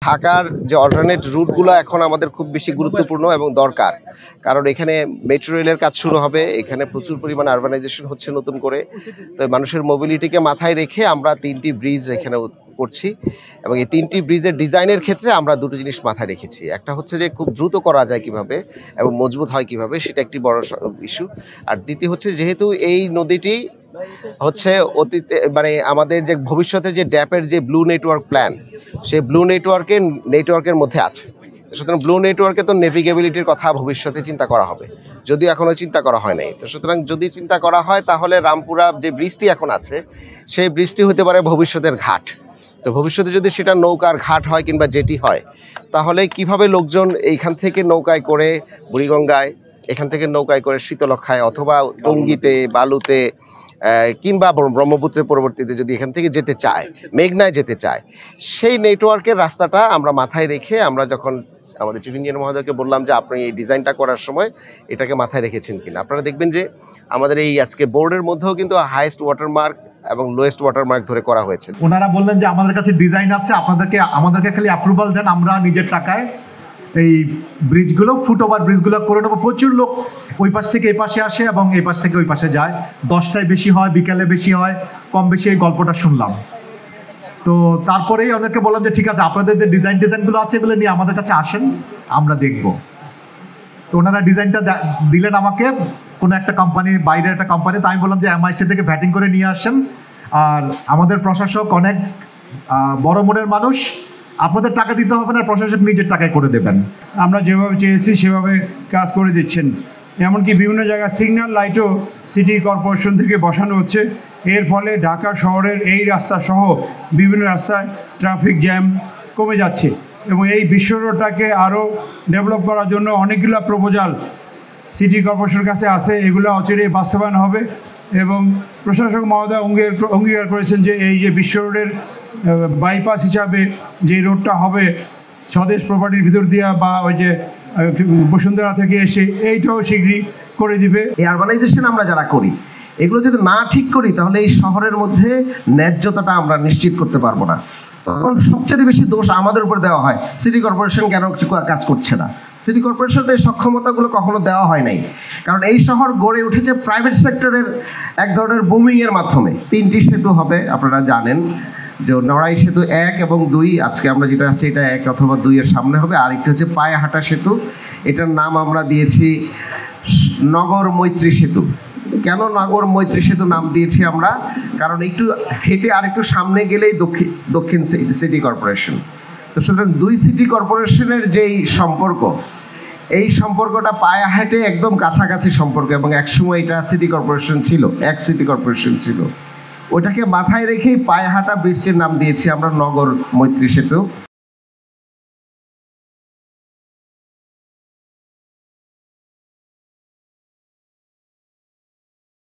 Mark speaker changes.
Speaker 1: ঢাকার যে অল্টারনেট রুটগুলো এখন আমাদের খুব বেশি গুরুত্বপূর্ণ এবং দরকার, কারণ এখানে মেট্রো রেলের কাজ শুরু হবে, এখানে প্রচুর পরিমাণ আরবানাইজেশন হচ্ছে নতুন করে। তো মানুষের মোবিলিটিকে মাথায় রেখে আমরা 3টি ব্রিজ এখানে করছি, এবং এই 3টি ব্রিজের ডিজাইনের ক্ষেত্রে আমরা দুটো জিনিস মাথায় রেখেছি। একটা হচ্ছে যে খুব দ্রুত করা যায় কিভাবে এবং মজবুত হয় কিভাবে, সেটা একটি বড় ইস্যু। আর দ্বিতীয় হচ্ছে, যেহেতু এই নদীটি হচ্ছে অতীতে মানে আমাদের যে ভবিষ্যতে যে ড্যাপের যে ব্লু নেটওয়ার্ক প্ল্যান, সেই ব্লু নেটওয়ার্কের মধ্যে আছে। সুতরাং ব্লু নেটওয়ার্কে তো নেভিগেবিলিটির কথা ভবিষ্যতে চিন্তা করা হবে, যদিও এখনো চিন্তা করা হয় নাই। তো সুতরাং যদি চিন্তা করা হয়, তাহলে রামপুরা যে ব্রিজটি এখন আছে, সেই ব্রিজটি হতে পারে ভবিষ্যতের ঘাট। তো ভবিষ্যতে যদি সেটা নৌকার ঘাট হয় কিংবা জেটি হয়, তাহলে কিভাবে লোকজন এইখান থেকে নৌকায় করে বুড়িগঙ্গায়, এখান থেকে নৌকায় করে শীতলক্ষায় অথবা টঙ্গীতে, বালুতে কিংবা ব্রহ্মপুত্রের পরবর্তীতে যদি এখান থেকে যেতে চায়, মেঘনায় যেতে চায়, সেই নেটওয়ার্কের রাস্তাটা আমরা মাথায় রেখে আমরা যখন আমাদের চিফ ইঞ্জিনিয়ার মহোদয়কে বললাম যে আপনি এই ডিজাইনটা করার সময় এটাকে মাথায় রেখেছেন কিনা, আপনারা দেখবেন যে আমাদের এই আজকে বোর্ডের মধ্যেও কিন্তু হাইয়েস্ট ওয়াটারমার্ক এবং লোয়েস্ট ওয়াটারমার্ক ধরে করা হয়েছে।
Speaker 2: ওনারা বললেন যে আমাদের কাছে ডিজাইন আছে, আমাদেরকে খালি অ্যাপ্রুভাল দেন, আমরা নিজের টাকায় এই ব্রিজগুলো, ফুটওভার ব্রিজগুলো করে নেবো। প্রচুর লোক ওই পাশ থেকে এই পাশে আসে এবং এই পাশ থেকে ওই পাশে যায়, 10টায় বেশি হয়, বিকালে বেশি হয়, কম বেশি এই গল্পটা শুনলাম। তো তারপরেই অনেকে বললাম যে ঠিক আছে, আপনাদের যে ডিজাইনগুলো আছে এগুলো নিয়ে আমাদের কাছে আসেন, আমরা দেখব। তো ওনারা ডিজাইনটা দিলেন আমাকে, কোনো একটা কোম্পানির, বাইরের একটা কোম্পানি। তাই আমি বললাম যে এমআইসি থেকে ভ্যাটিং করে নিয়ে আসেন। আর আমাদের প্রশাসক অনেক বড় মনের মানুষ, আপনাদের টাকা দিতে হবে না, প্রশাসক নিজের টাকায় করে দেবেন।
Speaker 3: আমরা যেভাবে চেয়েছি সেভাবে কাজ করে দিচ্ছেন। এমনকি বিভিন্ন জায়গায় সিগন্যাল লাইটও সিটি কর্পোরেশন থেকে বসানো হচ্ছে। এর ফলে ঢাকা শহরের এই রাস্তা সহ বিভিন্ন রাস্তায় ট্রাফিক জ্যাম কমে যাচ্ছে, এবং এই বিশ্ব রোডটাকে আরও ডেভেলপ করার জন্য অনেকগুলো প্রপোজাল সিটি কর্পোরেশনের কাছে আছে, এগুলো অচিরেই বাস্তবায়ন হবে। এবং প্রশাসক মহোদয় অঙ্গীকার করেছেন যে এই যে বিশ্ব রোডের বাইপাস হিসাবে যে রোডটা হবে স্বদেশ প্রপার্টির ভিতর দিয়া বা ওই যে বসুন্ধরা থেকে এসে, এইটাও শীঘ্রই করে দিবে।
Speaker 1: এই আরবানাইজেশন আমরা যারা করি, এগুলো যদি না ঠিক করি, তাহলে এই শহরের মধ্যে ন্যায্যতাটা আমরা নিশ্চিত করতে পারবো না। তখন সবচেয়ে বেশি দোষ আমাদের উপর দেওয়া হয়, সিটি কর্পোরেশন কেন কাজ করছে না। সিটি কর্পোরেশনের এই সক্ষমতাগুলো কখনো দেওয়া হয় নাই, কারণ এই শহর গড়ে উঠেছে প্রাইভেট সেক্টরের এক ধরনের বুমিংয়ের মাধ্যমে। 3টি সেতু হবে, আপনারা জানেন যে নড়াই সেতু 1 এবং 2, আজকে আমরা যেটা আছে এটা 1 অথবা 2 এর সামনে হবে। আরেকটি হচ্ছে পায়েহাটা সেতু, এটার নাম আমরা দিয়েছি নগর মৈত্রী সেতু। কেন নগর মৈত্রী সেতু নাম দিয়েছি আমরা, কারণ একটু হেঁটে আর একটু সামনে গেলেই দক্ষিণ সিটি কর্পোরেশন। তো সুতরাং 2 সিটি কর্পোরেশনের যেই সম্পর্ক, এই সম্পর্কটা পায়ে হেঁটে একদম কাছাকাছি সম্পর্ক, এবং একসময় এটা সিটি কর্পোরেশন ছিল, এক সিটি কর্পোরেশন ছিল। ওটাকে মাথায় রেখেই পায়ে হাঁটা ব্রিজটির নাম দিয়েছি আমরা নগর মৈত্রী সেতু।